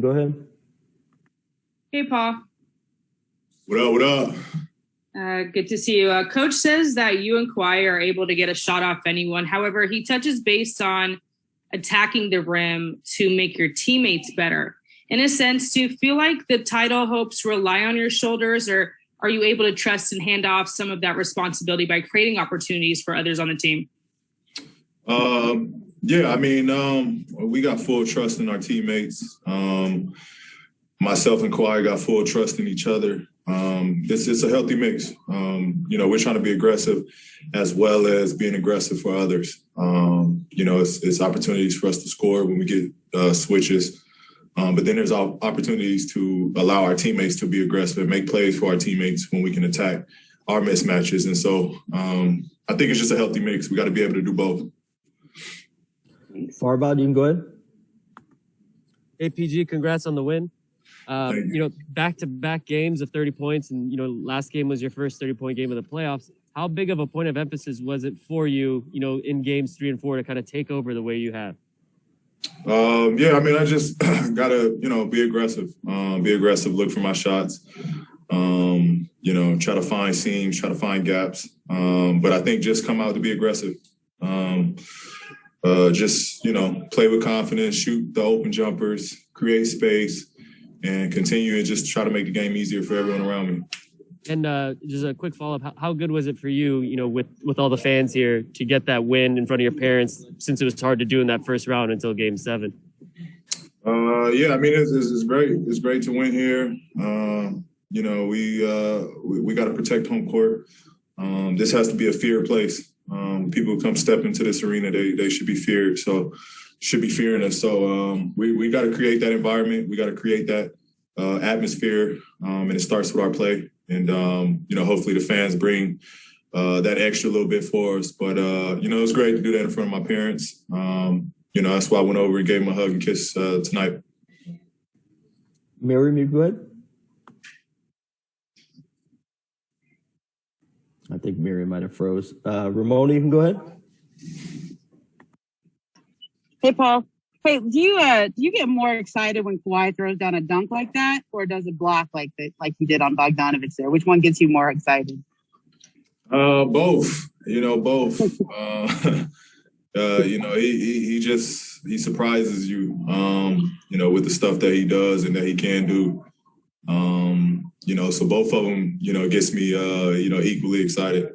go ahead. Hey, Paul. What up, what up? Good to see you. Coach says that you and Kawhi are able to get a shot off anyone. However, he touches base on attacking the rim to make your teammates better. In a sense, do you feel like the title hopes rely on your shoulders, or are you able to trust and hand off some of that responsibility by creating opportunities for others on the team? Yeah, I mean, we got full trust in our teammates. Myself and Kawhi got full trust in each other. It's a healthy mix. We're trying to be aggressive as well as being aggressive for others. It's opportunities for us to score when we get switches. But then there's opportunities to allow our teammates to be aggressive and make plays for our teammates when we can attack our mismatches. And so I think it's just a healthy mix. We got to be able to do both. Farbod, you can go ahead. Hey, PG, congrats on the win. Back-to-back games of 30 points, and, last game was your first 30-point game of the playoffs. How big of a point of emphasis was it for you, in games 3 and 4 to kind of take over the way you have? I just got to, be aggressive, look for my shots, try to find seams, try to find gaps. But I think just come out to be aggressive. Play with confidence, shoot the open jumpers, create space, and continue and just try to make the game easier for everyone around me. And just a quick follow-up, how good was it for you, with all the fans here to get that win in front of your parents, since it was hard to do in that first round until Game 7? It's great. It's great to win here. We got to protect home court. This has to be a feared place. People who come step into this arena, they should be feared. So should be fearing us. So we got to create that environment. We got to create that atmosphere, and it starts with our play. And, hopefully the fans bring that extra little bit for us. But, it was great to do that in front of my parents. That's why I went over and gave them a hug and kiss tonight. Miriam, you go ahead. I think Miriam might have froze. Ramona, you can go ahead. Hey, Paul. Hey, do you get more excited when Kawhi throws down a dunk like that, or does it block like he did on Bogdanovich there? Which one gets you more excited? Both. Both. He surprises you. With the stuff that he does and that he can do. So both of them, gets me, equally excited.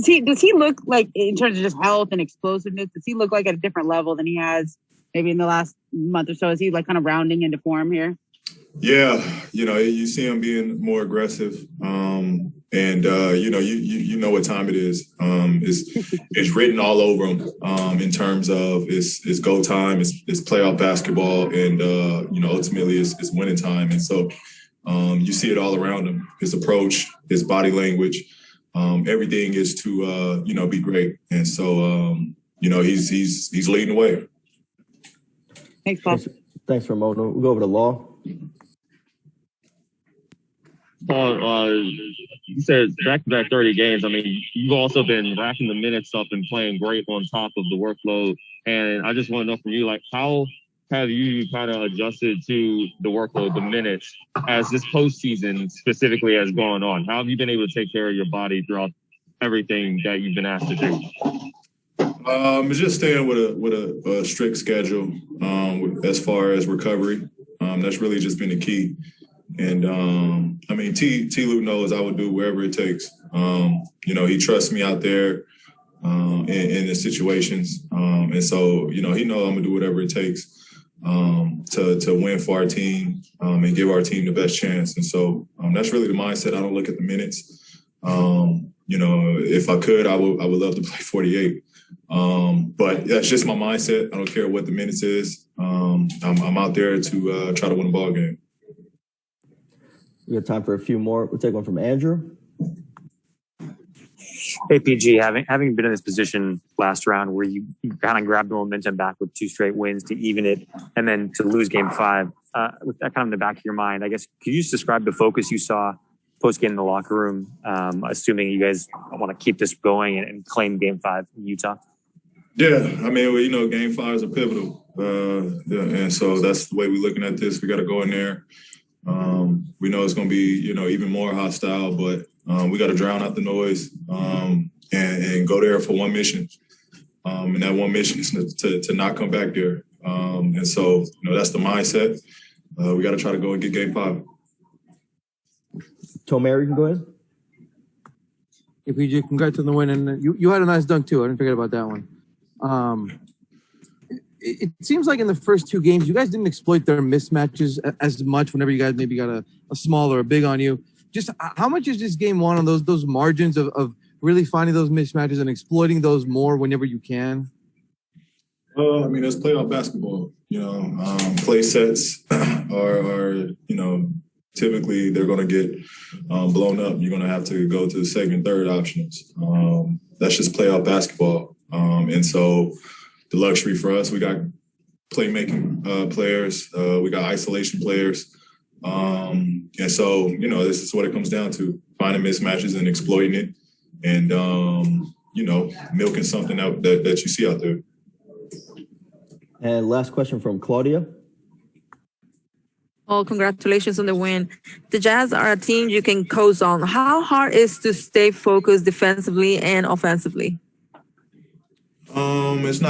Does he look like, in terms of just health and explosiveness, does he look like at a different level than he has maybe in the last month or so? Is he like kind of rounding into form here? Yeah. You see him being more aggressive. You know what time it is. It's written all over him in terms of it's go time, it's playoff basketball, and ultimately it's winning time. And so you see it all around him. His approach, his body language, everything is to be great. And so he's leading the way. Thanks, Paul. Thanks, Ramona. We'll go over to Law. Paul, you said back-to-back 30 games. I mean, you've also been racking the minutes up and playing great on top of the workload. And I just want to know from you, like, how have you kind of adjusted to the workload, the minutes, as this postseason specifically has gone on? How have you been able to take care of your body throughout everything that you've been asked to do? Just staying with a strict schedule as far as recovery. That's really just been the key. And, T. Lou knows I would do wherever it takes. He trusts me out there in the situations. And so, he knows I'm going to do whatever it takes to win for our team and give our team the best chance. And so that's really the mindset. I don't look at the minutes. If I could, I would love to play 48. But that's just my mindset. I don't care what the minutes is. I'm out there to try to win a ball game. We have time for a few more. We'll take one from Andrew. Hey, PG, having been in this position last round where you kind of grabbed the momentum back with 2 straight wins to even it and then to lose Game 5, with that kind of in the back of your mind, I guess, could you just describe the focus you saw post-game in the locker room, assuming you guys want to keep this going and claim Game 5 in Utah? Yeah, Game 5 is a pivotal. And so that's the way we're looking at this. We got to go in there. We know it's going to be, even more hostile, but we got to drown out the noise and go there for one mission. And that one mission is to not come back there. And so, that's the mindset. We got to try to go and get game 5. Tomer, you can go ahead. Hey, PJ, congrats on the win. And you had a nice dunk, too. I didn't forget about that one. It seems like in the first 2 games, you guys didn't exploit their mismatches as much whenever you guys maybe got a small or a big on you. Just how much is this game one on those margins of really finding those mismatches and exploiting those more whenever you can? It's playoff basketball. Play sets are typically they're going to get blown up. You're going to have to go to the second, third options. That's just playoff basketball. And so the luxury for us, we got playmaking players. We got isolation players. And so, this is what it comes down to, finding mismatches and exploiting it and, milking something out that you see out there. And last question from Claudia. Well, congratulations on the win. The Jazz are a team you can coast on. How hard is to stay focused defensively and offensively? It's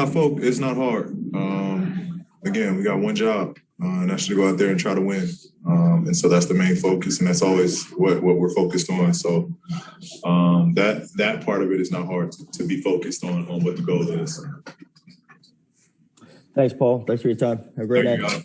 not hard. Again, we got one job, and that's to go out there and try to win. And so that's the main focus, and that's always what we're focused on. So that part of it is not hard to be focused on what the goal is. Thanks, Paul. Thanks for your time. Have a great night.